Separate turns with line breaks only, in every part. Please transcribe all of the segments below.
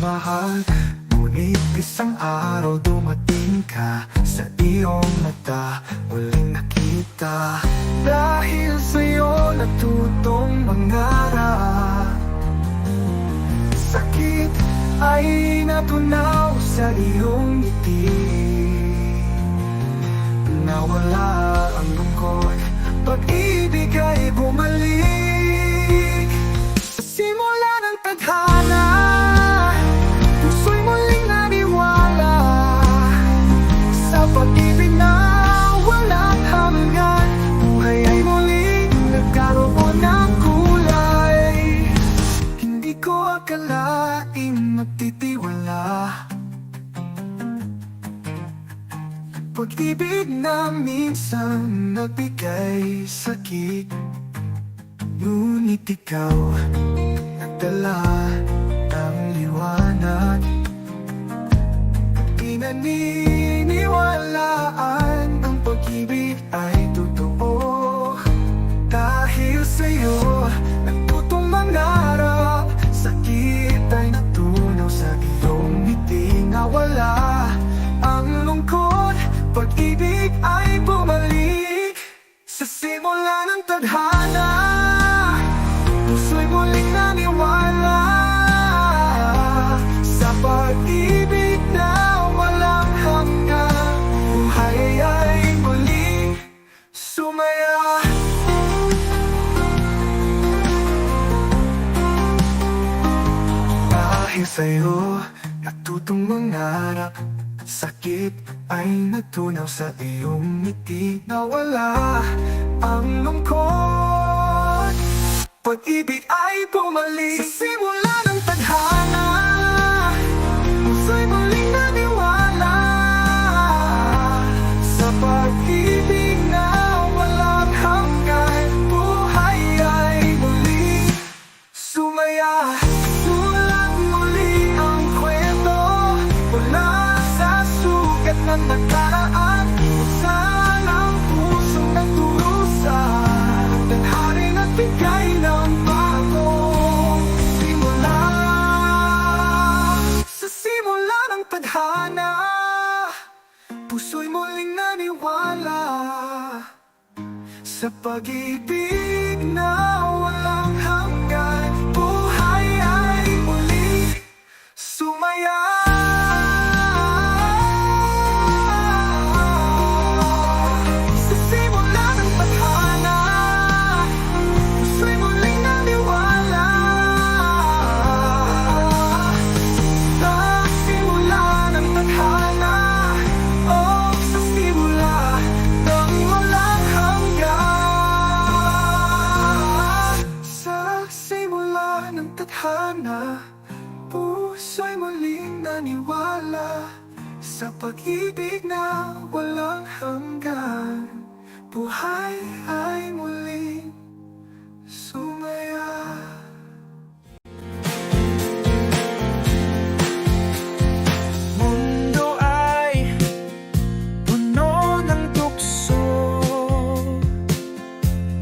mahal. Ngunit isang araw dumating ka, sa iyong mata muling nakita. Dahil sa'yo natutong mangarap, sakit ay natunaw sa iyong ngiti. Nawala ang lungkot, pag-ibig ay bumalik. Sa simula ng tadhana, puso'y muling naniwala sa pag-ibig na walang hanggan. Buhay ay muling nagkaroon ng kulay. Hindi ko akalaing magtitiwala, pag-ibig na minsan nagbigay sakit. Ngunit ikaw nagdala ng liwanag. Di naniniwalaan ang pag-ibig ay totoo. Dahil sa'yo nagtutong mangarap, sakit ay natunaw sa iyong ngiti. Nawala ang lungkot, pag-ibig ay bumalik. Sa simula ng tadhana, puso'y muling naniwala sa pag-ibig na walang hanggan. Buhay ay muling sumaya. Dahil sa'yo natutong mangarap, sakit ay natunaw sa iyong ngiti. Nawala ang lungkot, pag-ibig ay bumalik. Sa simula ng tadhana, puso'y muling naniwala sa pag-ibig na walang hanggan. Buhay ay muling sumaya. Sulat muli ang kwento mula ng nakaraan, saan ang pusong nagdurusa, tadhana nagbigay ng bagong simula. Sa simula ng tadhana, puso'y muling naniwala sa pag-ibig na walang hanggan. Buhay ay muling sumaya. Tadhana, puso'y muling naniwala sa pag-ibig na walang hanggan. Buhay ay muling sumaya. Mundo ay puno ng tukso,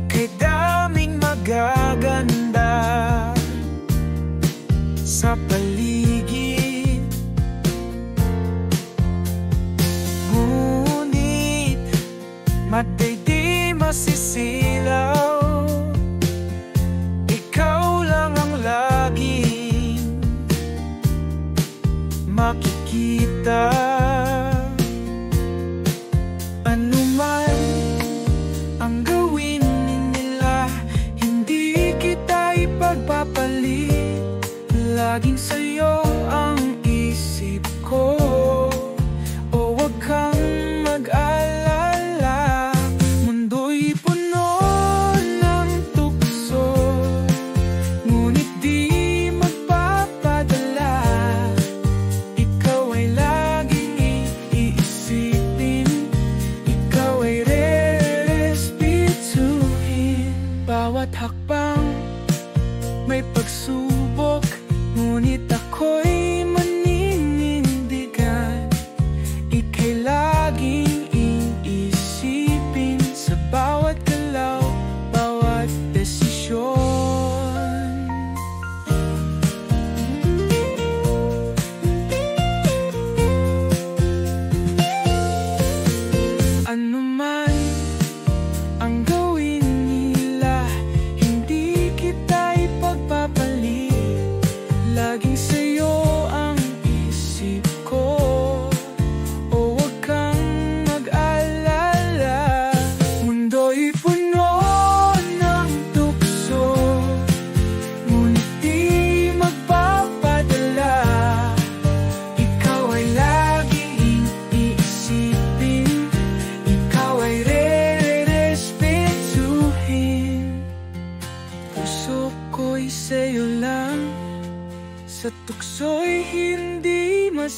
kay daming magaganda sa paligid. Ngunit mata'y di masisilaw, ikaw lang ang laging makikita. Ano man ang gawin nila, hindi kita ipagpapalit. Laging sa'yo ang isip ko, o wag kang mag-alala. Mundo'y puno ng tukso, ngunit di magpapadala. Ikaw ay laging iisipin, ikaw ay re-respetuhin. Bawat hakbang may pagsubok, ngunit ako'y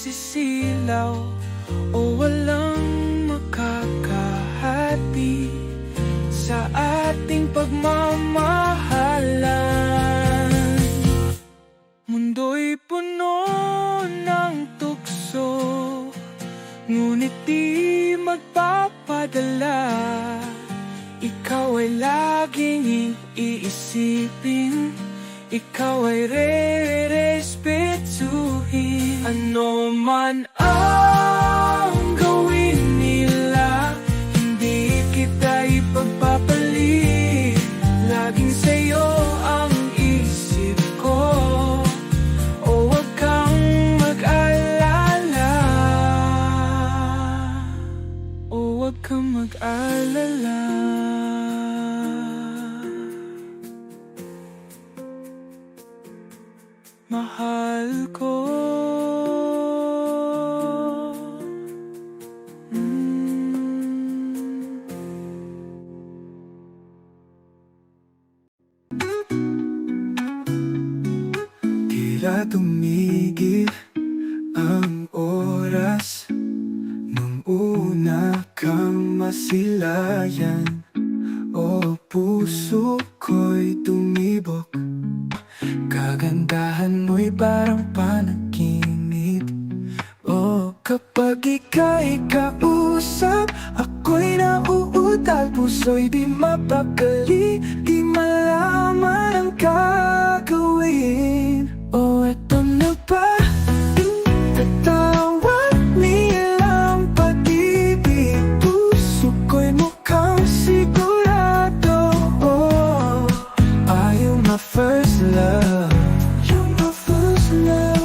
magsisilaw o walang makakahati sa ating pagmamahalan. Mundo'y puno ng tukso, ngunit di magpapadala. Ikaw ay laging iisipin, ikaw ay re-respetuhin. Ano man ang gawin nila, hindi kita ipagpapalit. Laging sa'yo ang isip ko, o wag kang mag-alala, o wag kang mag-alala. Mahal ko. Tila tumigil ang oras nung una kang masilayan. O puso ko'y tumibok, kagandahan mo'y parang panaginip. O kapag ika'y kausap, ako'y nauutal. Puso'y di mapakali, di malaman ang gagawin. O eto na ba? Tatawag nilang pag-ibig. Puso ko'y mukhang sigurado. Oh, are you my first love? You're my first love.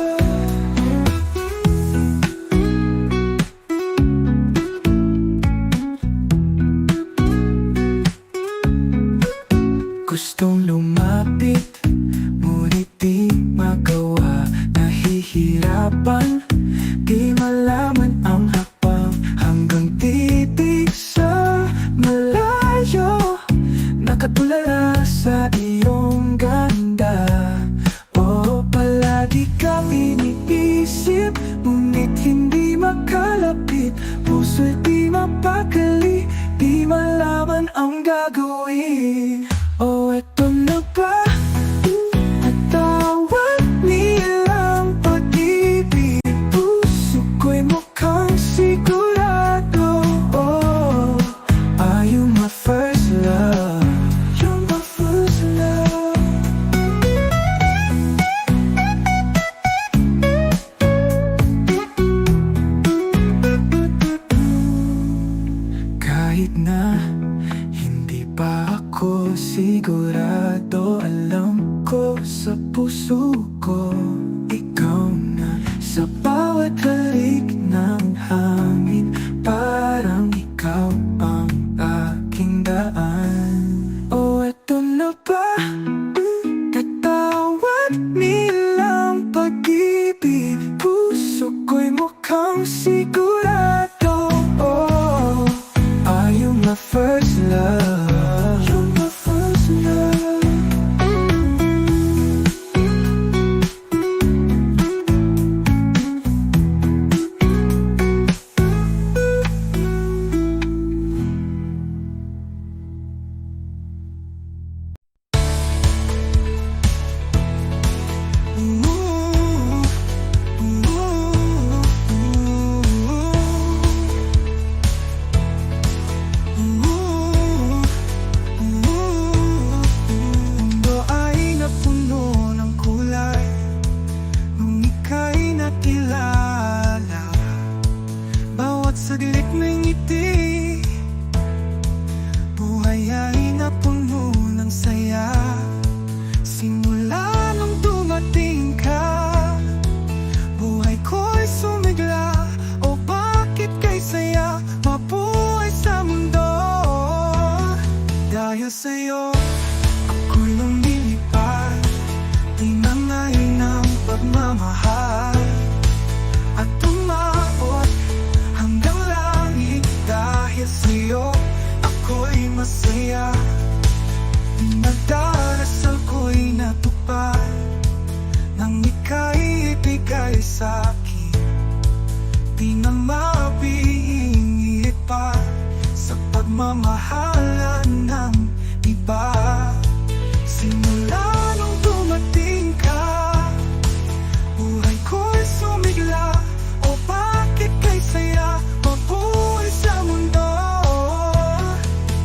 Gustong lumapit, ngunit di magawa. Nahihirapan, di malaman ang hakbang. Hanggang titig sa malayo, nakatulala sa iyong ganda. O palagi kang iniisip, ngunit hindi makalapit. Puso'y di mapakali, di malaman ang gagawin. O eto na ba? Natawag nilang pag-ibig. Puso ko'y mukhang sigurado. Oh, are you my first love? You're my first love. Kahit na hindi pa ako sigurado, alam ko sa puso ko, ikaw na. Sa bawat halik ng hangin, parang ikaw ang aking daan. O eto na ba? Tatawag nilang pag-ibig. Puso ko'y mukhang sigurado. Oh, are you my first love? You're my first love. Mundo ay napuno ng kulay nung ika'y nakilala. Bawat saglit may ngiti, buhay ay napuno ng saya. Simula nung dumating ka, buhay ko'y sumigla. O bakit kay saya mabuhay sa mundo? Dahil sa'yo ako'y lumilipad, tinangay ng pagmamahal, at umabot hanggang langit. Dahil sa'yo ako'y masaya, nagdarasal ko'y natupad, nang ika'y ibigay sa'kin. di na mapiingit pa sa pagmamahalan ng iba. Simula nung dumating ka, buhay ko'y sumigla. O bakit kay saya mabuhay sa mundo?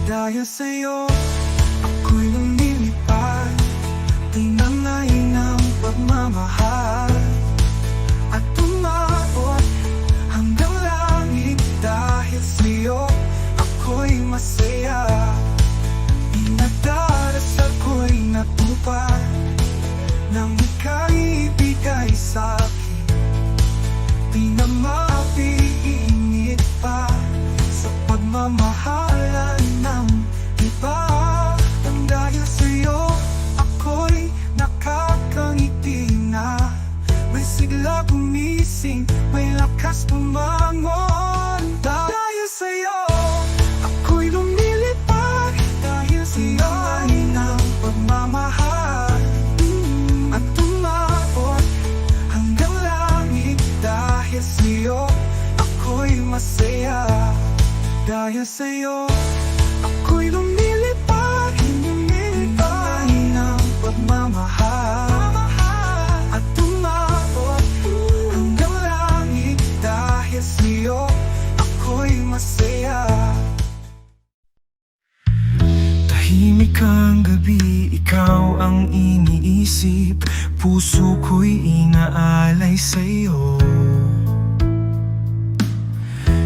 Dahil sa'yo ako'y lumilipad, tinangay ng pagmamahal at tumabot hanggang langit. Dahil sa'yo ako'y masaya, inagdarasal ko'y natupad nang ika'y ibigay sa'kin. Di na mapiingit pa sa pagmamahalan ng iba. Ang dahil sa'yo ako'y nakakangiti na, may sigla gumising, may lakas bumangon. Dahil sa'yo ako'y lumilipad, dahil sa'yo ay ng pagmamahal at tumabot hanggang langit. Dahil sa'yo ako'y masaya, dahil sa'yo ako'y lumilipad, hinumilipad ng pagmamahal at tumabot hanggang langit. Dahil sa'yo ako'y masaya. Tahimik ang gabi, ikaw ang iniisip, puso ko'y inaalay sa'yo.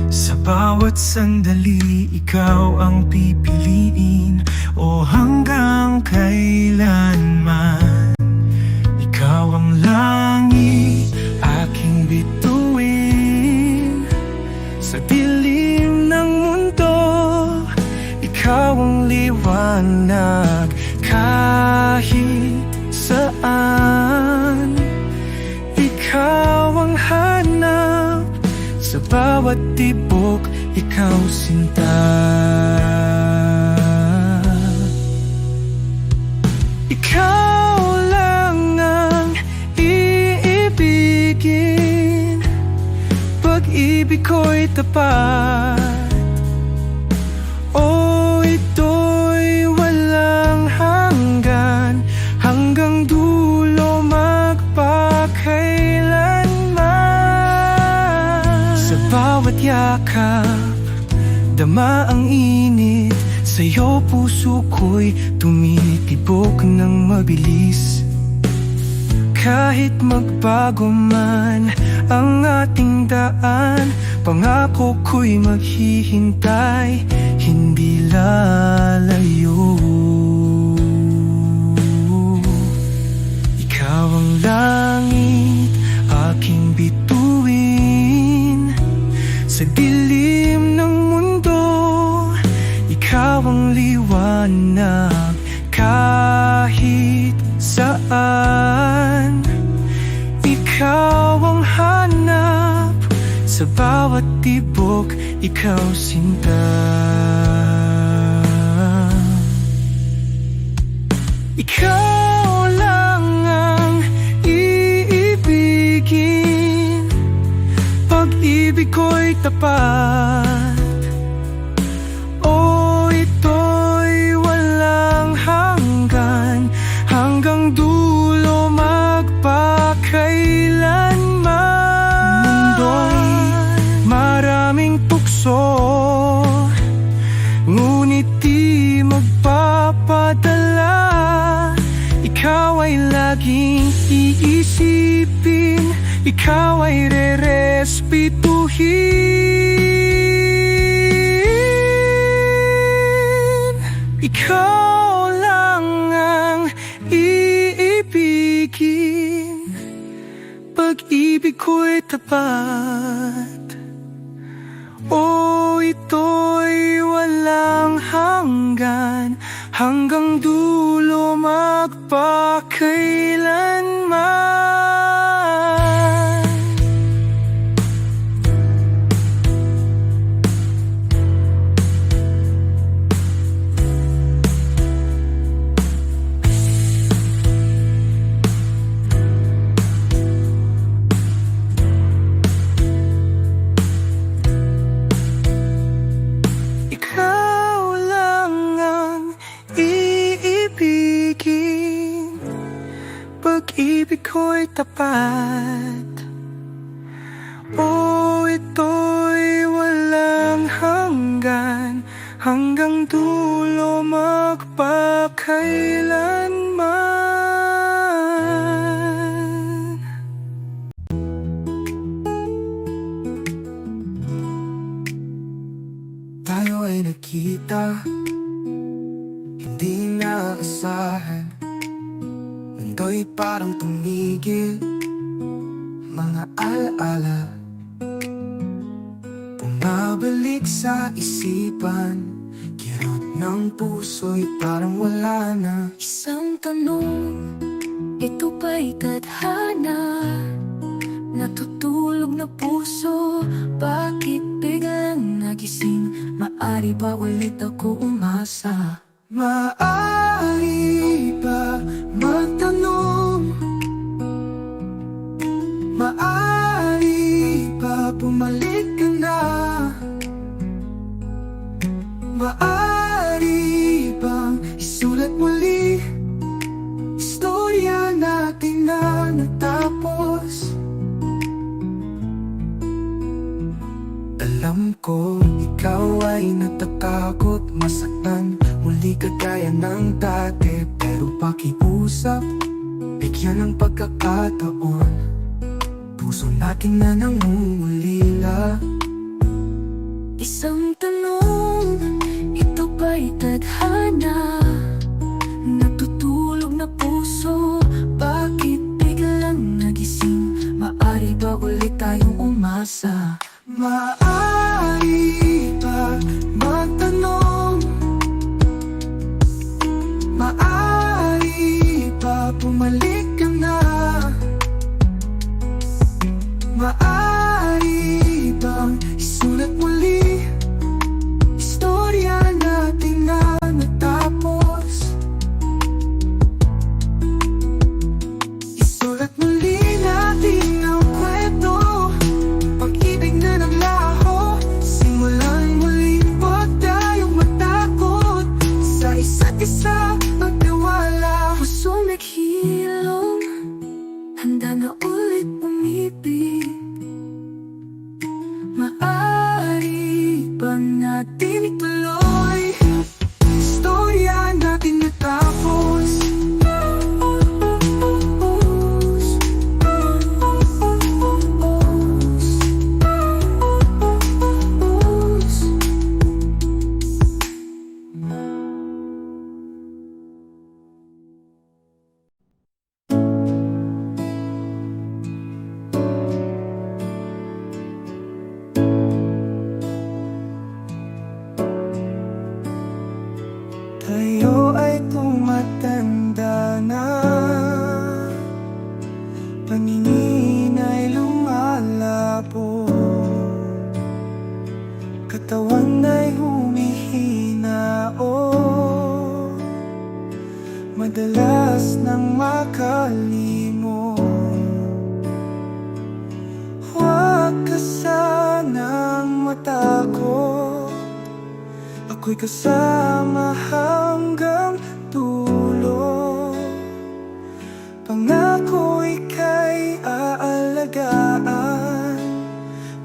Sa bawat sandali, ikaw ang pipiliin, o hanggang kailanman. Ikaw ang langit, aking bituin. Sa dilim ng mundo, ikaw ang liwanag kahit saan. Ikaw ang hanap sa bawat tibok, ikaw sinta. Ikaw lang ang iibigin, pag-ibig ko'y tapat. O ito'y walang hanggan, hanggang dulo magpakailanman. Sa bawat yakap, dama ang init, sa'yo puso ko'y tumitibok ng mabilis. Kahit magbago man ang ating daan, pangako ko'y maghihintay, hindi lalayo. Ikaw ang langit, aking bituin. Sa dilim ng mundo, ikaw ang liwanag kahit saan. Ikaw ang hanap sa bawat tibok, ikaw sinta. Ikaw lang ang iibigin, pag-ibig ko'y tapat. O ito'y walang hanggan, hanggang dulo magpakailanman. Mundo'y maraming tukso, ngunit di magpapadala. Ikaw ay laging iisipin, ikaw ay rerespetuhin. Ikaw lang ang iibigin, pag-ibig ko'y tapat. O ito'y walang hanggan, hanggang dulo magpakailanman. ko'y tapat. O ito'y walang hanggan, hanggang dulo magpakailanman. Tayo ay nagkita, hindi naasahan. Mundo'y parang tumigil, mga alaala bumabalik sa isipan. Kirot ng puso'y parang wala na.
Isang tanong, ito ba'y tadhana? Natutulog na puso, bakit biglang nagising? Maari ba ulit ako umasa?
Maaari ba magtanong? Maaari ba bumalik ka na? Maaari bang isulat muli istorya natin na natapos? Alam ko ikaw ay natatakot masaktan muli kagaya ng dati, pero pakiusap, bigyan ng pagkakataon. Puso natin na nangungulila.
Isang tanong, ito ba'y tadhana? Natutulog na puso, bakit biglang nagising? Maari ba ulit tayong umasa?
Maaari ba magtanong? Maaari ba bumalik ka na? Maaari bang isulat muli istorya natin na natapos? Isulat muli natin ang kwento, pag-ibig na naglaho. Simulan muli, huwag tayong matakot sa isa't isa, magtiwala.
Pusong naghihilom, handa na ulit umibig. Maaari ba natin ituloy
Istorya natin natapos. Tayo ay tumatanda na, paningin ay lumalabo, katawan ay humihina, madalas nang makalimot. Huwag ka sanang matakot, ako'y kasama hanggang dulo. Pangako ika'y aalagaan,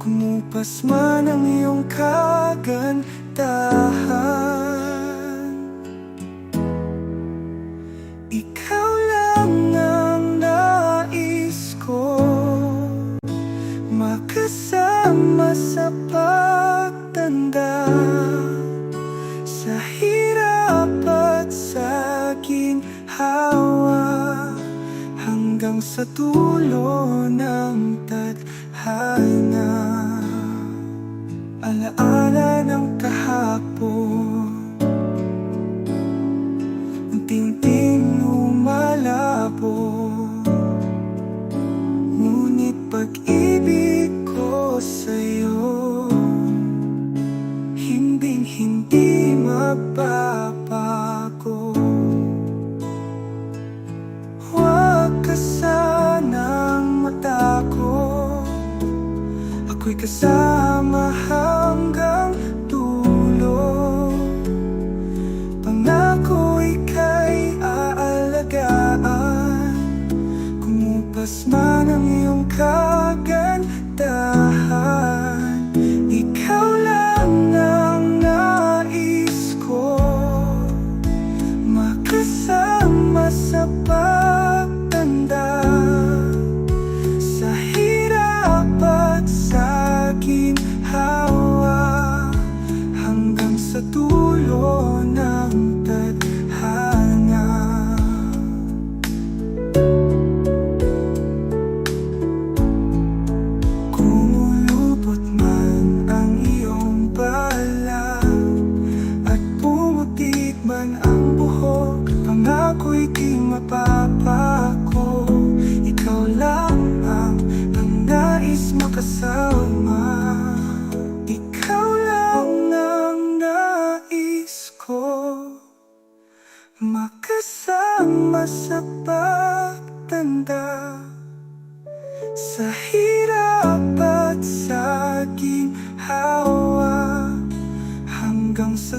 kumupas man ang iyong kagandahan. Ikaw lang ang nais ko, makasama sa pagtanda, sa hirap at sa ginhawa, hanggang sa dulo ng tadhana. Alaala ng kahapon, unting-ting lumalabo, ngunit pag-ibig ko sa'yo hinding-hindi magbabago. Huwag ka sanang matakot, ako'y kasama hanggang dulo. Pangako ika'y aalagaan, kumupas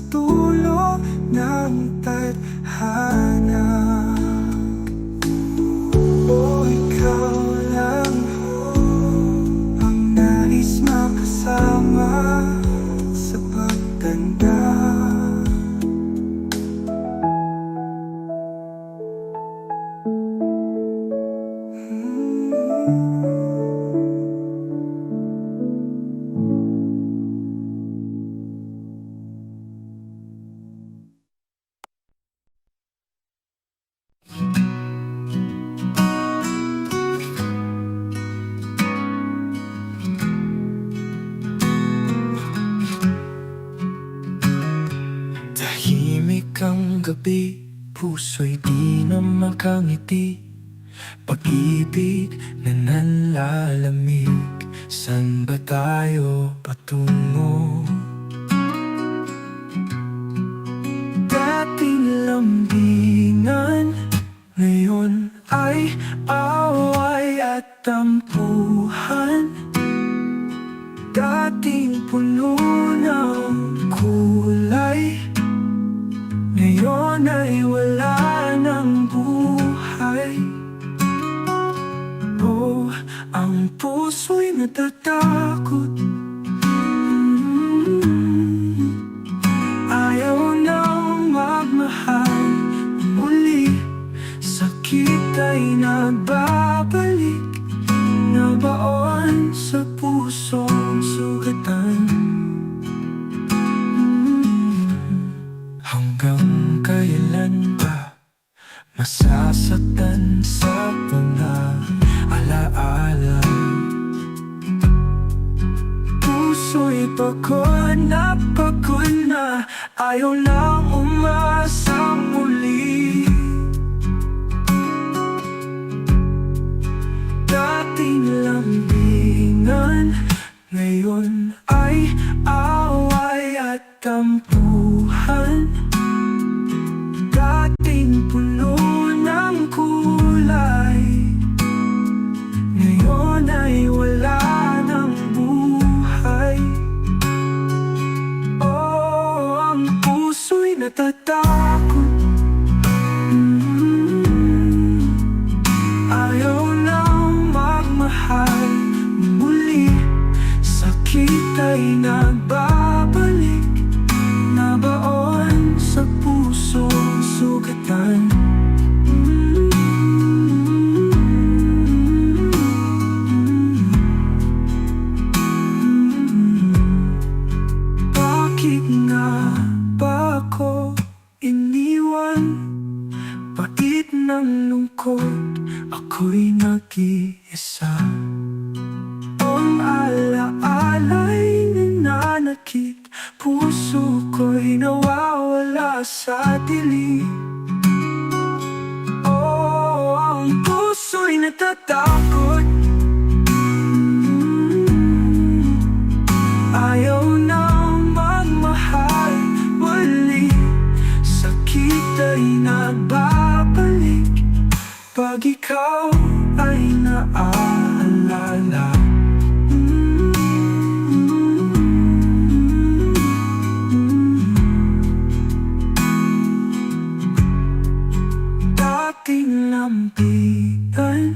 dulo ng tadhana. O ikaw lang ang nais makasama sa pagtanda. Tahimik ang gabi, puso'y di na makangiti. Pag-ibig na nanlalamig, saan ba tayo patungo? Dating lambingan, ngayon ay away at tampuhan. Dating puno ng kulay, ngayon ay wala ng buhay. Oh, ang puso'y natatakot. Ayaw nang magmahal muli. Sakit ay nagbabalik, nabaon sa pusong sugatan. Hanggang kailan ba masasaktan sa mga alaala? Puso'y pagod na, ayaw lang umasa muli. Dating lambingan, ngayon ay away at tampuhan. Dating puno ng kulay, ngayon ay wala ng buhay. Oh, ang puso'y natatakot. Ayaw nang magmahal muli. Sakit ay nagbabalik, nabaon sa pusong sugatan. Bakit nga ba ako iniwan? Pait ng lungkot, ako'y nag-iisa. Ang alaala'y nananakit, puso ko'y nawawala sa dilim. Oh, ang puso'y natatakot. Ayaw nang magmahal muli. Sakit ay nagbabalik pag ikaw ay naaalala. Dating lampitan,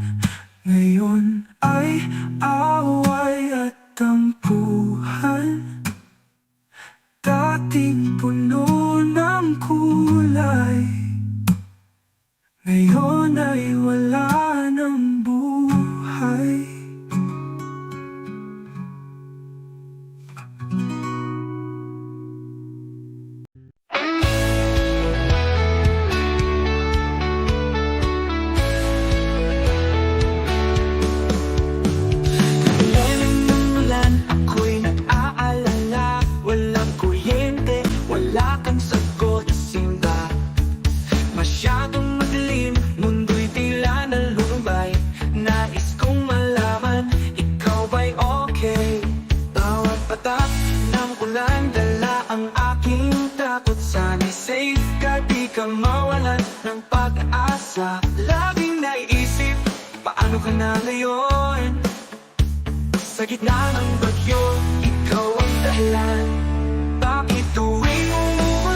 ngayon ay away at tampuhan. Dating puno ng kulay, ngayon ay wala ng buhay. Mawalan ng pag-asa. Laging naiisip, paano ka na ngayon? Sa gitna ng bagyo, ikaw ang dahilan. Bakit tuwing umuwi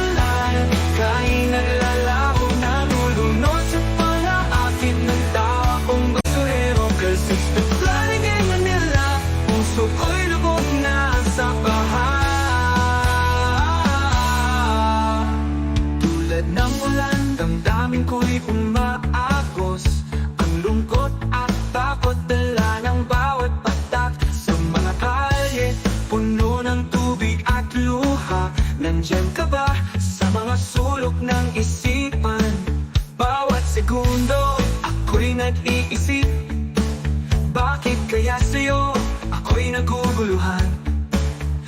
ako'y umaagos. Ang lungkot at takot dala ng bawat patak. Sa mga kalye, puno ng tubig at luha. Nandyan ka ba sa mga sulok ng isipan? Bawat segundo, ako'y nag-iisip. Bakit kaya sa'yo ako'y naguguluhan?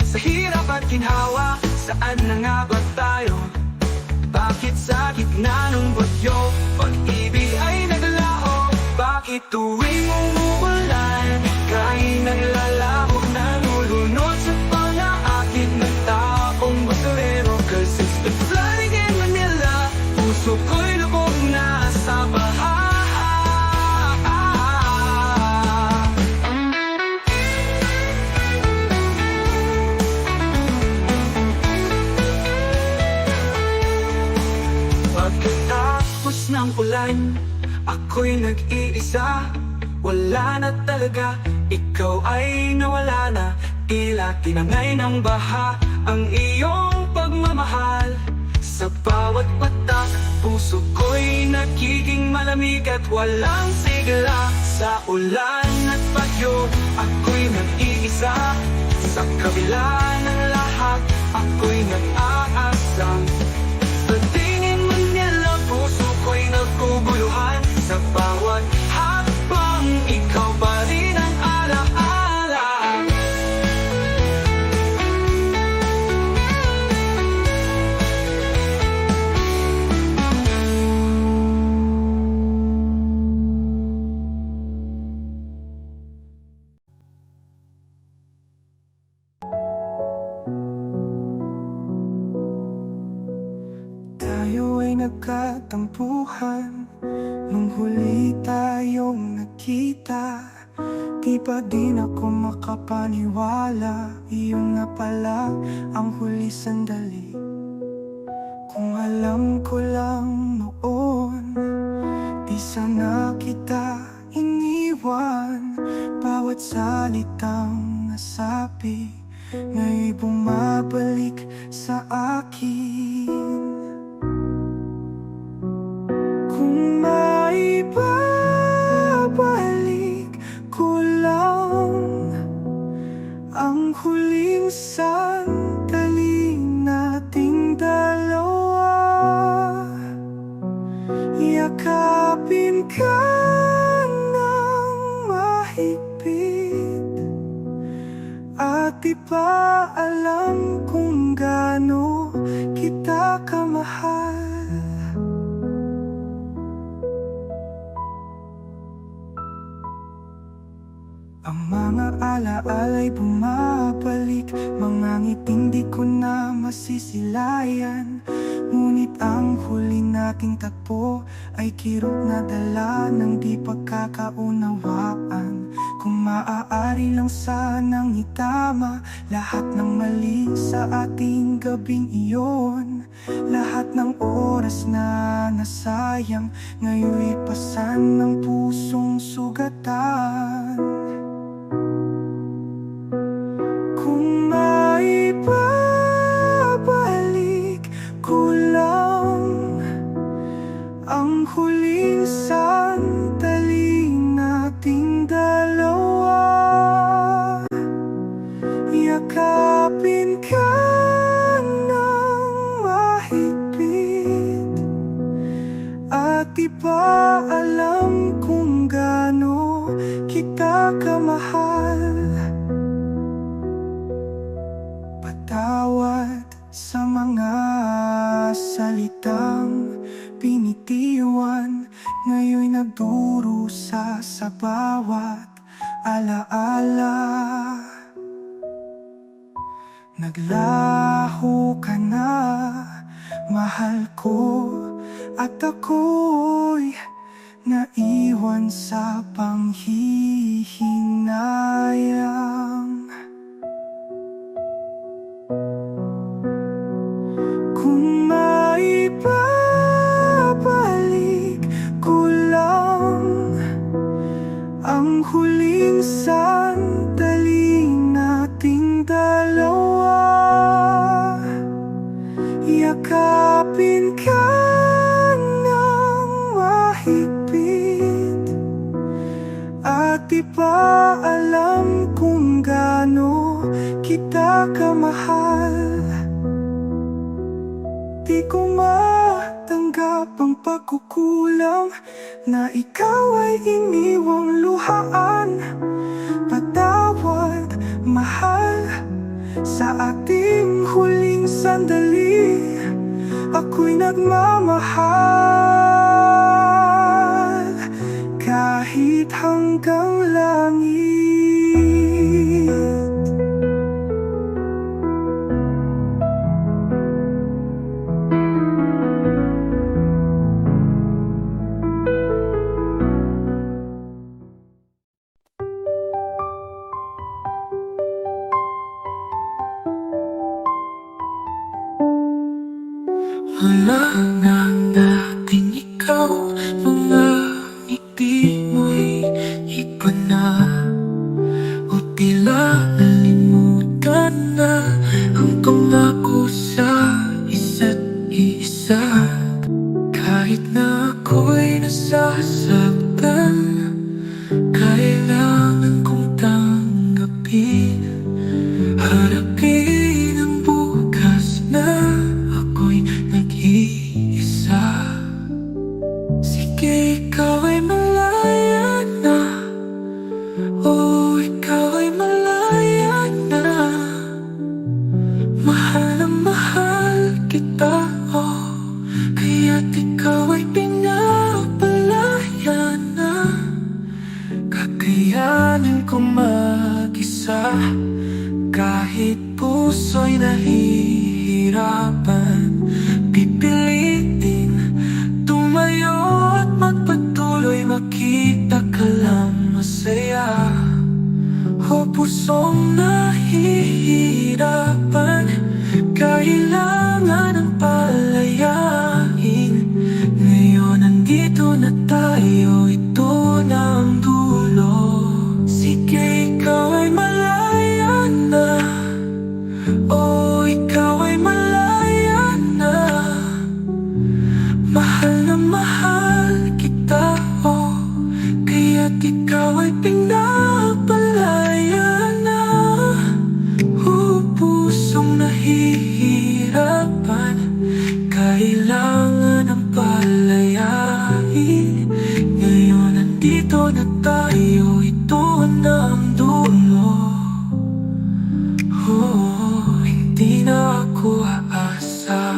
Sa hirap at ginhawa, saan na nga ba tayo? Bakit sa gitna ng bagyo, pag-ibig ay naglalaho? Bakit tuwing umuulan, ika'y naglalaho? Nalulunod sa pang-aakit ng taong basurero. 'Cause it's the flooding in Manila, puso ko'y lubog na sa baha. Pagkatapos ng ulan, ako'y nag-iisa. Wala na talaga, ikaw ay nawala na. Tila tinangay ng baha ang iyong pagmamahal. Sa bawat patak, puso ko'y nagiging malamig at walang sigla. Sa ulan at bagyo, ako'y nag-iisa. Sa kabila ng lahat, ako'y nag-aasam. Sa tingin mo nila, puso ko'y naguguluhan. Sa bawat hakbang, ikaw pa rin ang alaala. Tayo ay nagkatampuhan nung huli tayong nagkita. Di pa din ako makapaniwala, iyon nga pala ang huli sandali. Kung alam ko lang noon, di sana kita iniwan. Bawat salitang nasabi, ngayon'y bumabalik sa akin. Kung maibabalik ko lang ang huling sandali nating dalawa, yakapin ka ng mahigpit at di pa alam kung gaano kita kamahal. Ang mga alaala'y bumabalik, mga ngiting di ko na masisilayan. Ngunit ang huli nating tagpo ay kirot na dala ng di pagkakaunawaan. Kung maaari lang sanang itama lahat ng mali sa ating gabing iyon. Lahat ng oras na nasayang, ngayon'y pasan ng pusong sugatan. Kung maibabalik ko lang ang huling sandali nating dalawa, yakapin ka ng mahigpit at di pa alam kung gaano kita kamahal. Patawad sa mga salitang pinitiwan, ngayon'y nagdurusa sa bawat alaala. Naglaho ka na, mahal ko, at ako'y naiwan sa panghihinayang. Kung maibabalik ko lang ang huling sandali nating dalawa, yakapin ka ng ba alam kung gaano kita kamahal? Di ko matanggap ang pagkukulang na ikaw ay iniwang luhaan. Patawad, mahal, sa ating huling sandali ako'y nagmamahal kahit hanggang langit. Wala nang dating ikaw, mga ngiti mo'y iba na. O tila nalimutan na ang pangako sa isa't isa. Kahit na ako'y nasasaktan, kailangan kong tanggapin. Harapin ang bukas na ako'y nag-iisa. Sige, ikaw ay malaya na. Oh, ikaw ay malaya na. Mahal kita, oh, kaya't ikaw ay pinapalaya na. Kakayanin ko mag-isa kahit puso'y nahihirapan. Pipilitin tumayo at magpatuloy, makita ka lang masaya. O pusong nahihirapan, kailangan ng palayain. Ngayon nandito na tayo, ito na ang dulo. Sige, ikaw ay malaya na. Oh, ikaw ay malaya na. Mahal kita, oh, kaya't ikaw ay pinapalaya na. Pusong nahihirapan, kailangan ng palayain. Ngayon nandito na tayo, ito na ang dulo. Oh, hindi na ako aasa,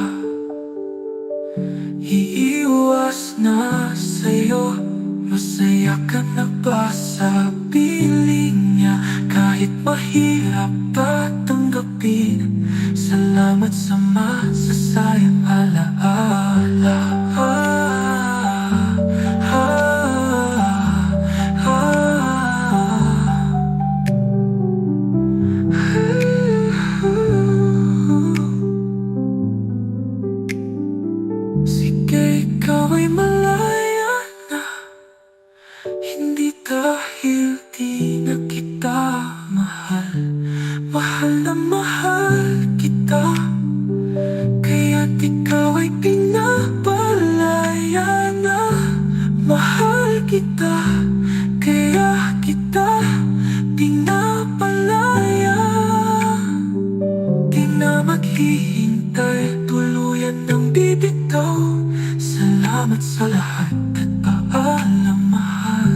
iiwas na sa'yo. Masaya ka na ba sa piling niya? Kahit mahirap pa tanggapin, salamat sa masasayang alaala. Sige, ikaw ay malaya na. Hindi dahil di na kita mahal, mahal na mahal kita. Kaya't ikaw ay pinapalaya na. Mahal kita, kaya kita pinapalaya. Di na maghihintay, tuluyan ng bibitaw. Salamat sa lahat at paalam, mahal.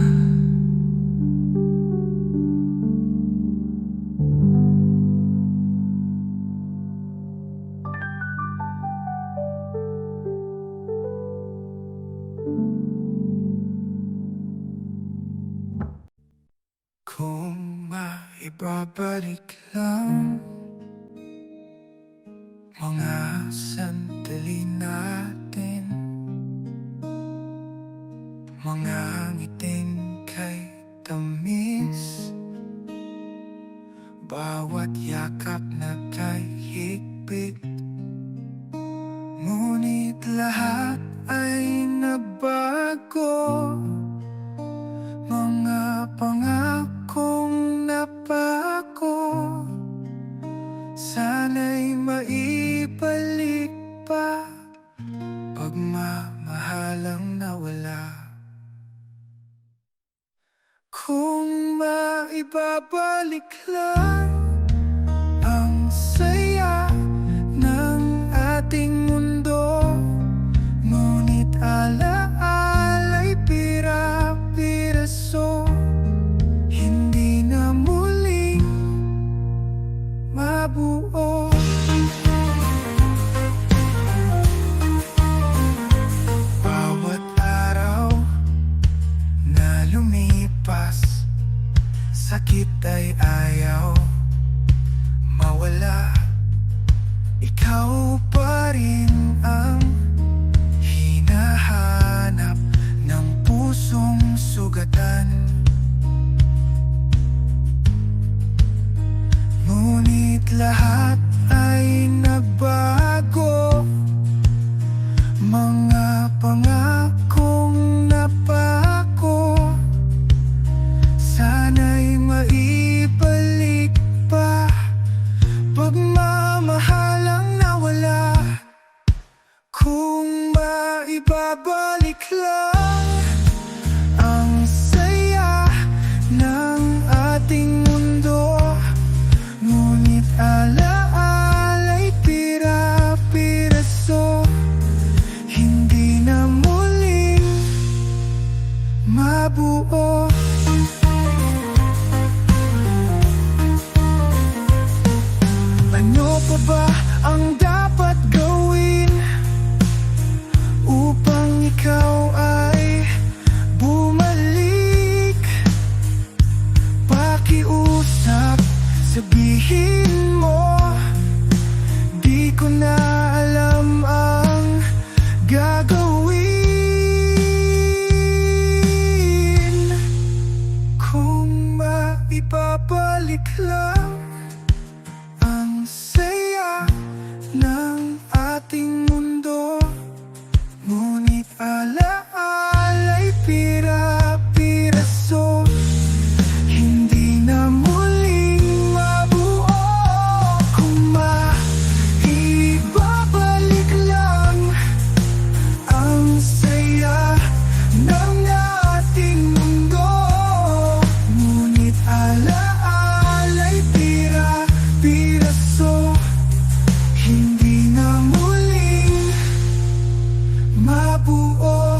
Kung maibabalik lang mga sandali natin, mga ngiting kay tamis, bawat yakap na kay higpit. Ngunit lahat ay nabago, mga pangakong napako. Sana'y maibalik pa pagmamahalang nawala. Kung
maibabalik lang ang saya ng ating mundo. Ngunit alaala'y pira-piraso, hindi na muling mabuo. Bawat araw na lumipas, sakit ay ayaw mawala. Ikaw pa rin ang hinahanap ng pusong sugatan. Ngunit lahat ay nagbago. Mga pangakong napako, sana'y maibalik pa. Pagmamahalang nawala, kung maibabalik lang ang saya ng ating mundo. Ngunit alaala'y pira-piraso, hindi na muling mabuo. Ano pa ba ang dapat gawin upang ikaw ay bumalik? Pakiusap, sabihin mo, di ko na alam ang gagawin. Kung maibabalik lang ang saya ng ating mundo. Ngunit alaala'y pira-piraso, hindi na muling mabuo. Kung maibabalik lang ang saya ng ating mundo. Ngunit alaala'y pira-piraso, hindi na muling mabuo.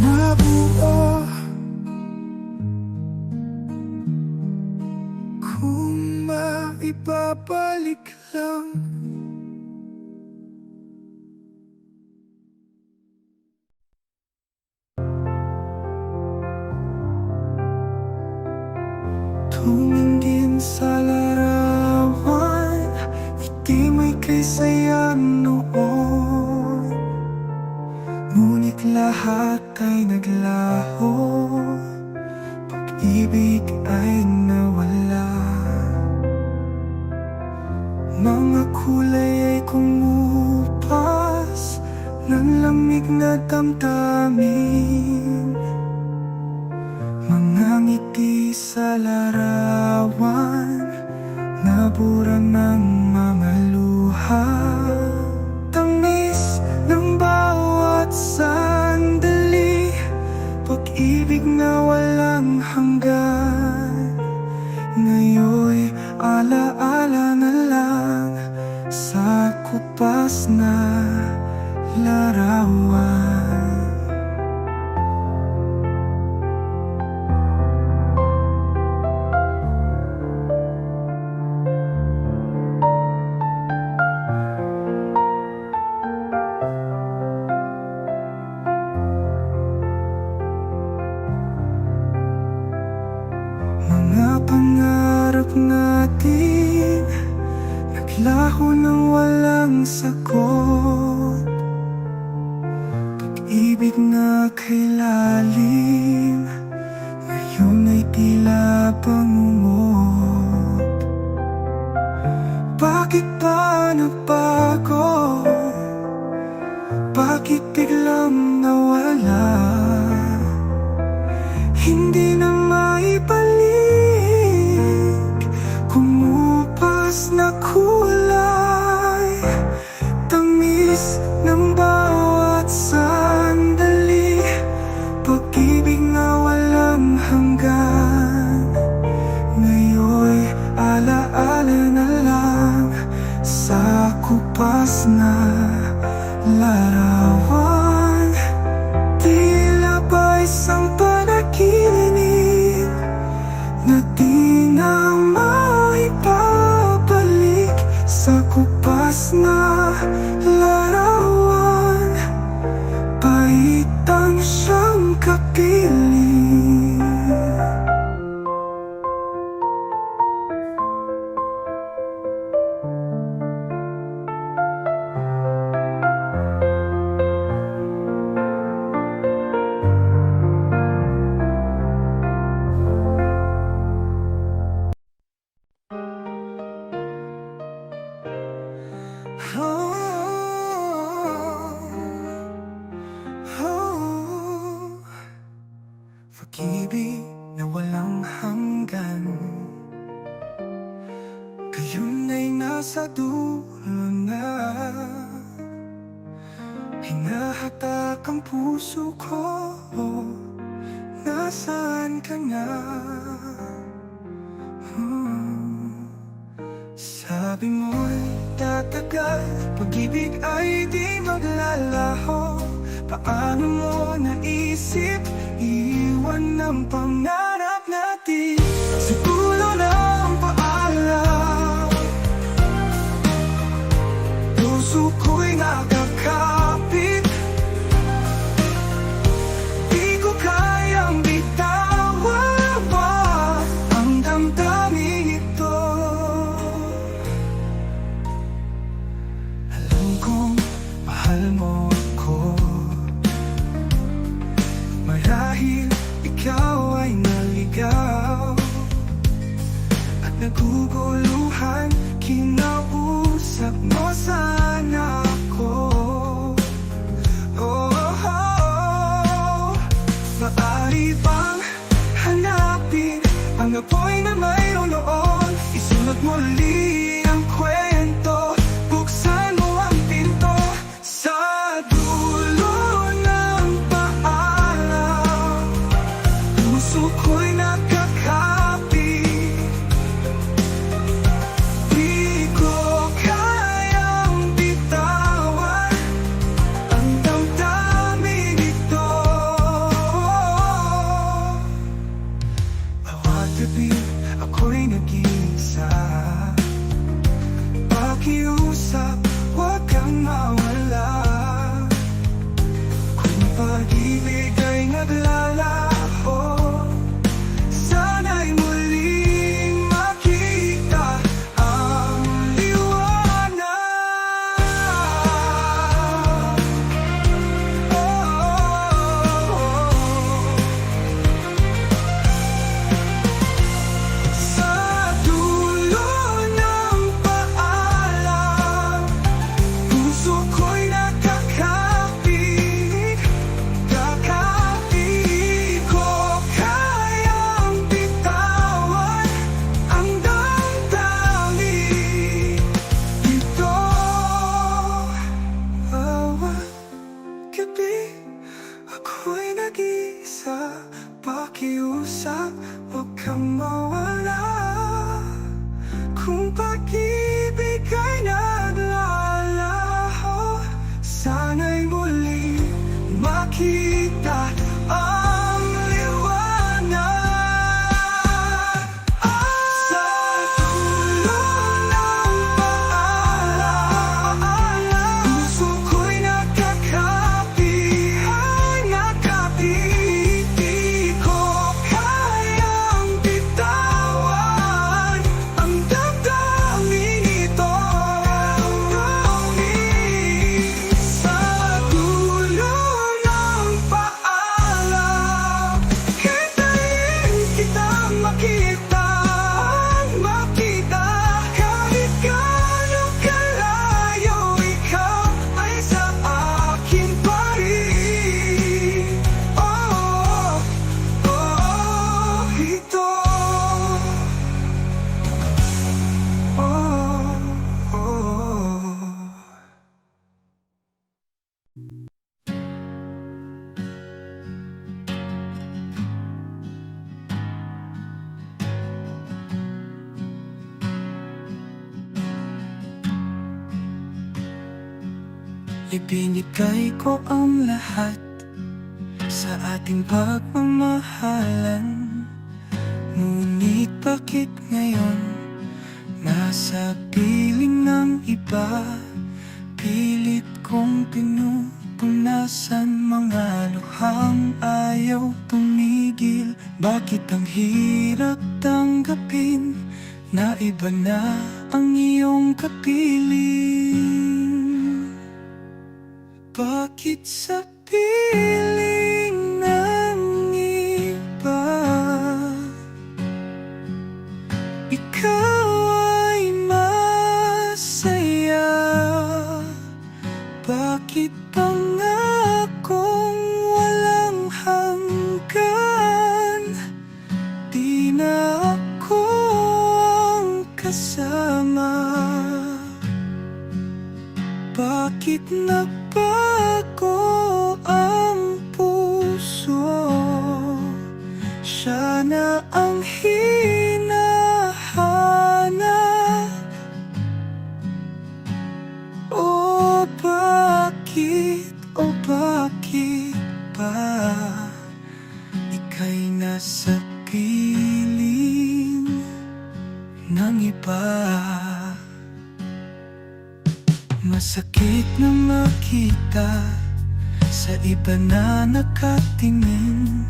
Mabuo. Kung maibabalik lang. Tumingin sa larawan, ngiti may kaysayang noon. Ngunit lahat ay naglaho, pag-ibig ay nawala. Mga kulay ay kumupas ng lamig na damdamin. Mga ngiti sa larawan, nabura ng mga luha. Tamis ng bawat sandali, pag-ibig na walang hanggan. Ngayon'y alaala na lang sa kupas na larawan. Mga pangarap natin naglaho ng walang sagot. Pag-ibig na kay lalim, ngayon ay tila pangungod. Bakit ba nagbago? Bakit biglang nawala? Hindi na maibalik, kumupas na kulay. Pagalitan siyang kapiling. Pag-ibig na walang hanggan, ngayon ay nasa dulo na. Hinahatak ang puso ko, nasaan ka na? Sabi mo'y tatagal, pag-ibig ay di maglalaho. Paano mo naisip iwan ng pangarap natin sa dulo ng paalam? Puso ko'y nakakapit, di ko kayang bitawan pa ang damdamin ito. Alam kong mahal mo ako, marahil ikaw ay naligaw at naguguluhan. Kinausap mo sana ako. Maaari bang hanapin ang apoy na mayroon noon? Isulat mo li ang kwento, buksan mo ang pinto sa dulo ng paalam. Puso ko'y nakakapit, di ko kayang bitawan ang damdamin ito. Bawat gabi ako'y nag-iisa, pakiusap, huwag kang mawala. Kung pag-ibig ay naglalaho, sana'y muling makita ang liwanag. Sa dulo ng paalam, puso ko'y nakakapit, di ko kayang bitawan ang damdamin ito. Bawat gabi ako'y nag-iisa, pakiusap, huwag kang mawala. Kung pag-ibig ay naglalaho, sana'y muli makita ang liwanag. Sa dulo ng paalam, puso ko'y nakakapit, di ko kayang bitawan ang damdamin ito. Sa dulo ng paalam, hintayin kitang makita, kahit gaano kalayo, ikaw ay sa akin pa rin. Ito. Ibinigay ko ang lahat sa ating pagmamahalan. Ngunit bakit ngayon nasa piling ng iba? Pilit kong pinupunan punasan, mga luhang ayaw tumigil. Bakit ang hirap tanggapin na iba na ang iyong kapiling? Bakit sa piling ng iba ikaw ay masaya? Bakit pangakong walang hanggan di na ako ang kasama? Bakit nagbago ang puso? Siya na ang hinahanap. O bakit ba ika'y nasa piling ng iba? Masakit na makita sa iba na nakatingin,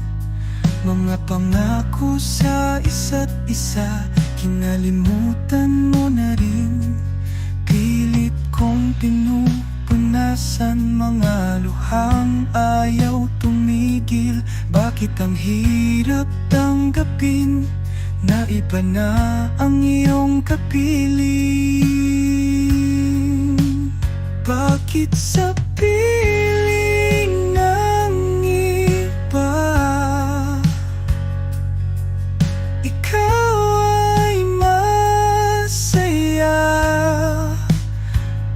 mga pangako sa isa't isa, kinalimutan mo na rin. Pilit kong pinupunasan, mga luhang ayaw tumigil. Bakit ang hirap tanggapin na iba na ang iyong kapiling? Bakit sa piling ng iba ikaw ay masaya?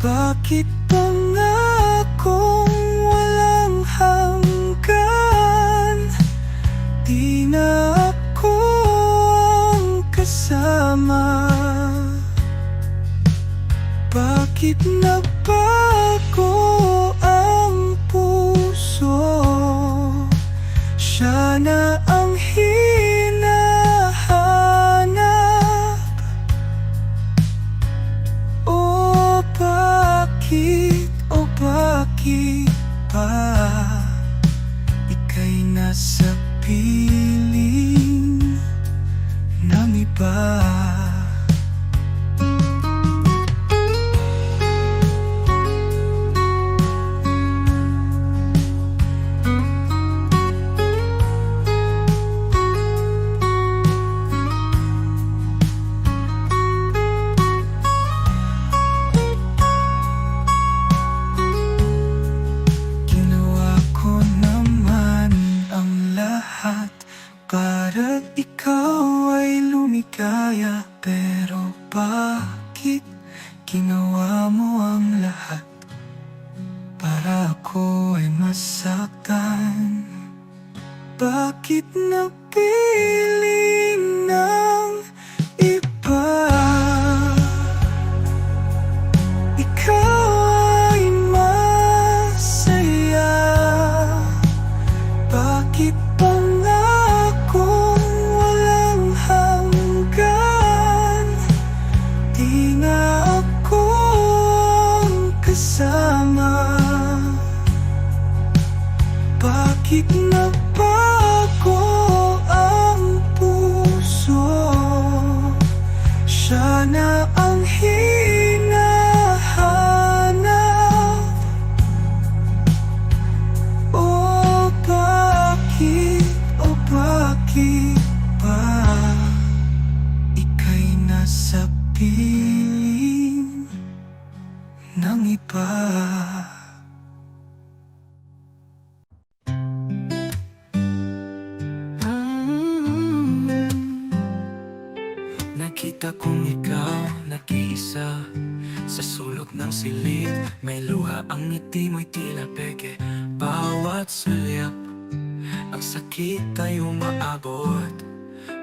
Bakit pangakong walang hanggan di na ako ang kasama? Bakit nagbago ang puso? Siya na ang hinahanap. O bakit ba ika'y nasa piling ng iba? Para ikaw ay lumikaya, pero bakit ginawa mo ang lahat para ako ay masaktan? Bakit napiling ng iba ikaw ay masaya? Bakit bakit nagbago ang puso? Siya na ang hinahanap. O bakit ba ika'y nasa piling ng iba? Nakita kong ikaw nag-iisa sa sulok ng silid. May luha, ang ngiti mo'y tila peke. Bawat sulyap, ang sakit ay umaabot.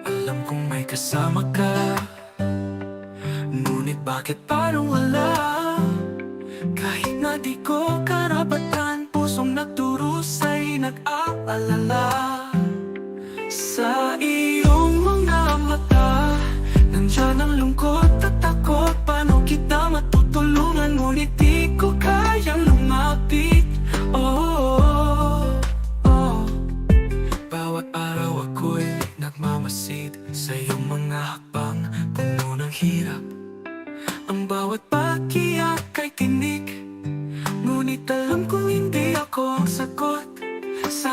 Alam kong may kasama ka, ngunit bakit parang wala? Kahit na di ko karapatan, pusong nagdurusay nag-aalala. Sa iyong mga mata nandiyan ang lungkot at takot. Paano kita matutulungan, ngunit di ko kayang lumapit. Oh,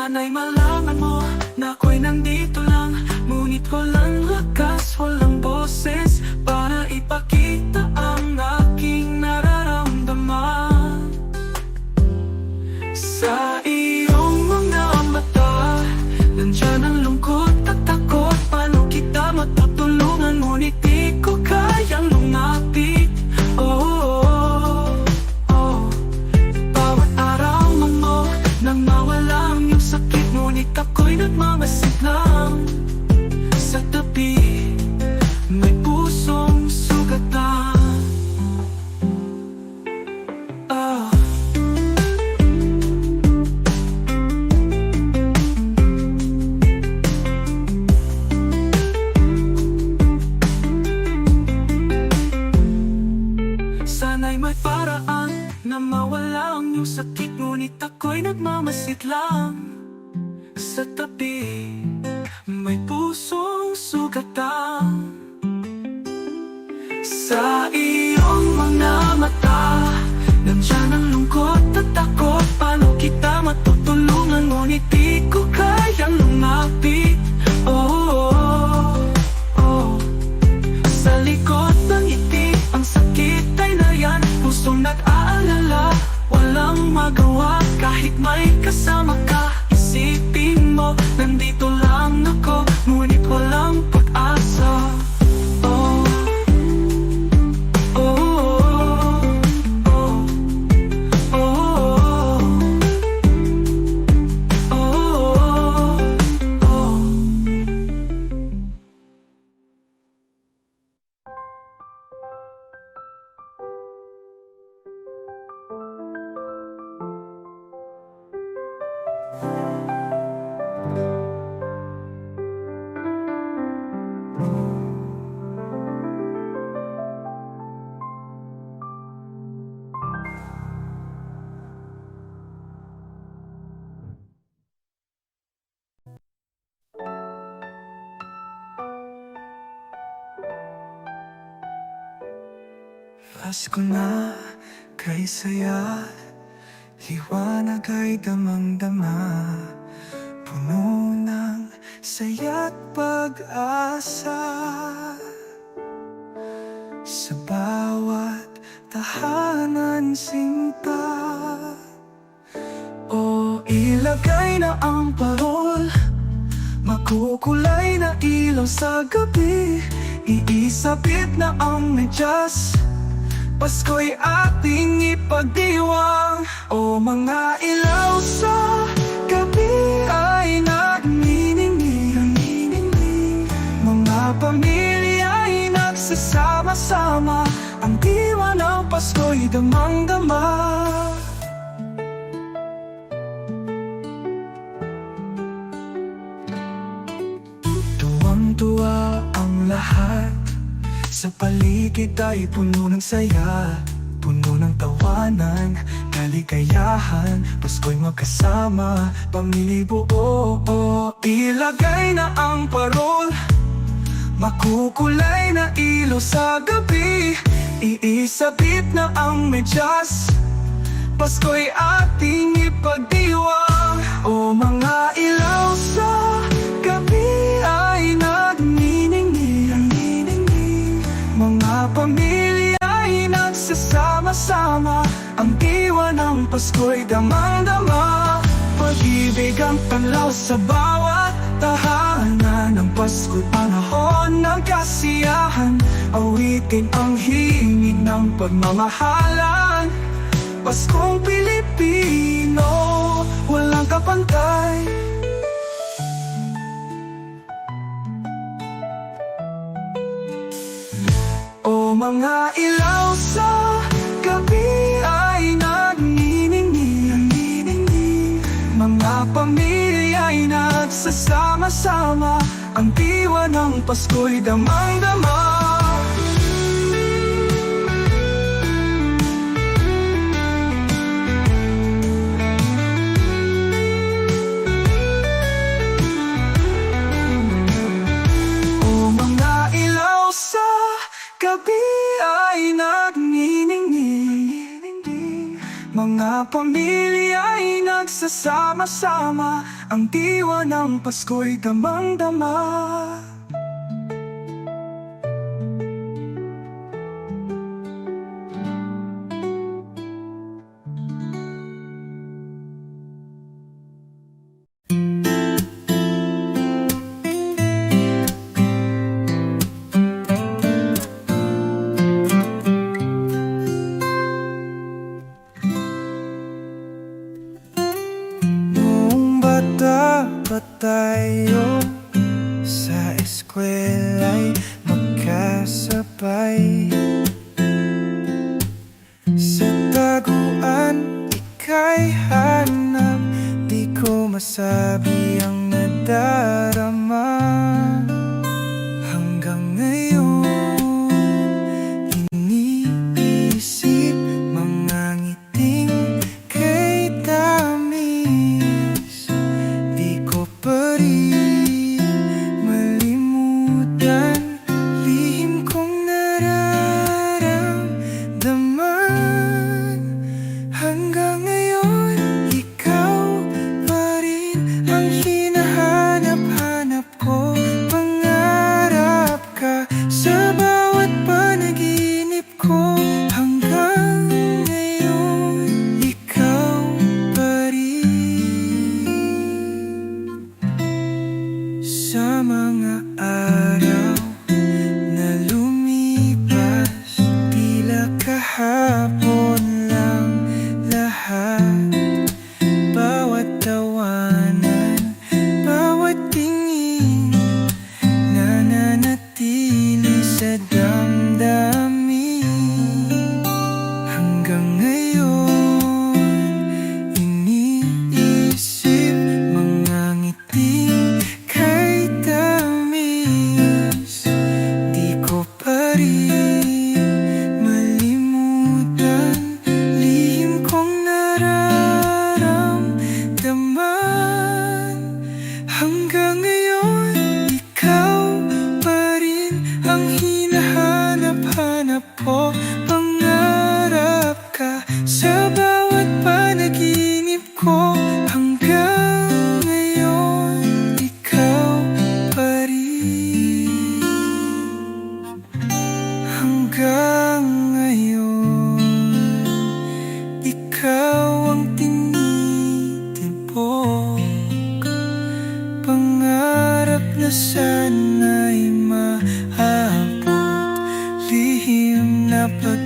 Sana'y malaman mo na ako'y nandito lang, ngunit walang lakas, walang boses para ipakita ang aking nararamdaman. Sa iyong mga mata, nandiyan ang lungkot at takot. Paano kita matutulungan, ngunit di ko kayang lumapit. Bawat araw mo nang mawala ang iyong sakit, ngunit ako'y nagmamasid lang. Sa tabi, may pusong sugatan. Sana'y may paraan na mawala ang iyong sakit, ngunit ako'y nagmamasid lang. Sa tabi, may pusong sugatan. Sa iyong mga mata, nandiyan ang lungkot at takot. Paano kita matutulungan, ngunit di ko kayang lumapit. Sa likod ng ngiti, ang sakit ay nariyan. Pusong nag-aalala, walang magawa. Kahit may kasama ka, isipin mo, nandito lang ako, ngunit walang pag-asa.
Pasko na kay saya, liwanag ay damang-dama, puno ng saya't pag-asa. Sa bawat tahanan sinta, ilagay na ang parol, makukulay na ilaw sa gabi, iisabit na ang medyas, Pasko'y ating ipagdiwang. O mga ilaw sa gabi ay nagniningning, mga pamilya'y nagsasama-sama, ang diwa ng Pasko'y damang-dama. Tuwang-tuwa ang lahat, sa paligid ay puno ng saya, puno ng tawanan, kaligayahan. Pasko'y magkasama, pamilya buo. Ilagay na ang parol, makukulay na ilaw sa gabi, iisabit na ang medyas, Pasko'y ating ipagdiwang. O mga ilaw sa gabi ay nagniningning, mga pamilya'y nagsasama-sama, ang diwa ng Pasko'y damang-dama. Pag-ibig ang panlaw sa bawat tahanan, ng Pasko'y panahon ng kasiyahan, awitin ang himig ng pagmamahalan. Paskong Pilipino, walang kapantay. O mga ilaw sa gabi ay nagniningning, mga pamilya'y nagsasama-sama, ang diwa ng Pasko'y damang-dama. Gabi ay nagniningning, mga pamilya'y nagsasama-sama, ang diwa ng Pasko'y damang-dama. Noong bata pa tayo, sa eskwela'y magkasabay. Sa taguan, ika'y hanap, di ko masabi ang nadarama. Hanggang ngayon, iniisip mga ngiting kay tamis. Di ko pa rin malimutan lihim kong nararamdaman. Hanggang ngayon, ikaw pa rin ang hinahanap-hanap ko. Pangarap ka sa bawat panaginip ko. Hanggang ngayon, ikaw pa rin. Sa mga araw na lumipas, tila kahapon lang lahat. Bawat tawanan, bawat tingin, nananatili sa damdamin. Hanggang ngayon, iniisip mga ngiting kay tamis. Di ko pa rin malimutan lihim kong nararamdaman. Hanggang ngayon, ikaw pa rin ang hinahanap-hanap ko. Pangarap ka sa bawat panaginip ko. Hanggang ngayon, ikaw pa rin. Hanggang ngayon, ikaw ang tinitibok. Pangarap na sana'y maabot, lihim na pag